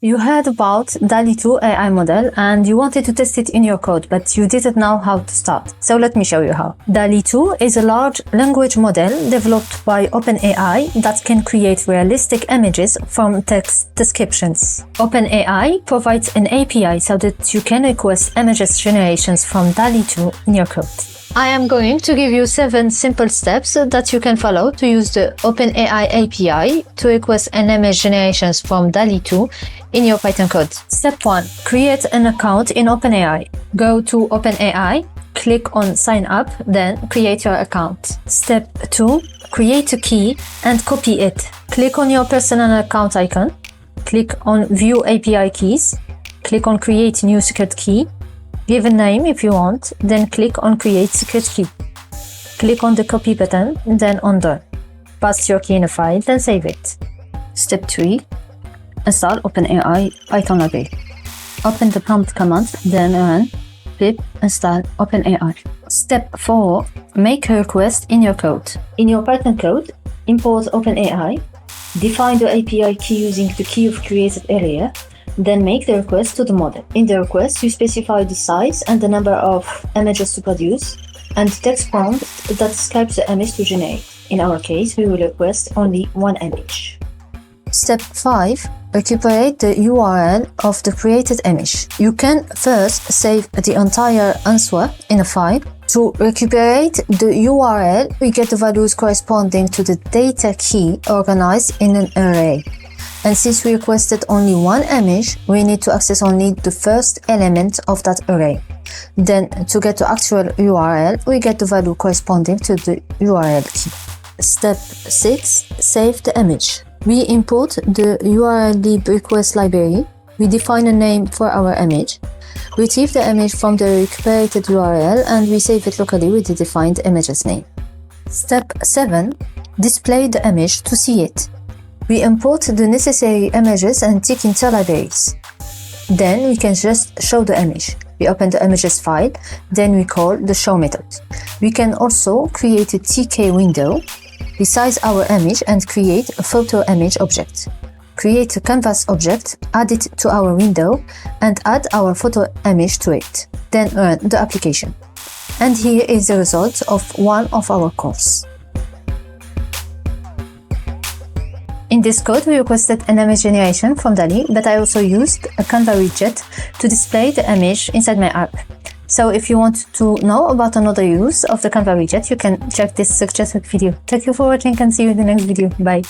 You heard about dall-e2 AI model and you wanted to test it in your code, but you didn't know how to start. So let me show you how. dall-e2 is a large language model developed by OpenAI that can create realistic images from text descriptions. OpenAI provides an API so that you can request images generations from dall-e2 in your code. I am going to give you 7 simple steps that you can follow to use the OpenAI API to request an image generations from dall-e2 in your Python code. Step 1. Create an account in OpenAI. Go to OpenAI, click on Sign Up, then create your account. Step 2. Create a key and copy it. Click on your personal account icon. Click on View API Keys. Click on Create New Secret Key. Give a name if you want, then click on Create Secret Key. Click on the Copy button, then on Done. Paste your key in a file, then save it. Step 3. Install OpenAI Python library. Open the prompt command, then run pip install OpenAI. Step 4. Make a request in your code. In your Python code, import OpenAI, define the API key using the key of created area, then make the request to the model. In the request, you specify the size and the number of images to produce, and the text prompt that describes the image to generate. In our case, we will request only one image. Step 5. Recuperate the URL of the created image. You can first save the entire answer in a file. To recuperate the URL, we get the values corresponding to the data key organized in an array. And since we requested only one image, we need to access only the first element of that array. Then, to get the actual URL, we get the value corresponding to the URL key. Step 6. Save the image. We import the URL request library. We define a name for our image. Retrieve the image from the recuperated URL and we save it locally with the defined image's name. Step 7. Display the image to see it. We import the necessary images and tick into libraries. Then we can just show the image. We open the images file, then we call the show method. We can also create a TK window, resize our image and create a photo image object. Create a canvas object, add it to our window and add our photo image to it. Then run the application. And here is the result of one of our calls. In this code, we requested an image generation from dall-e, but I also used a Canva widget to display the image inside my app. So if you want to know about another use of the Canva widget, you can check this suggested video. Thank you for watching and see you in the next video. Bye.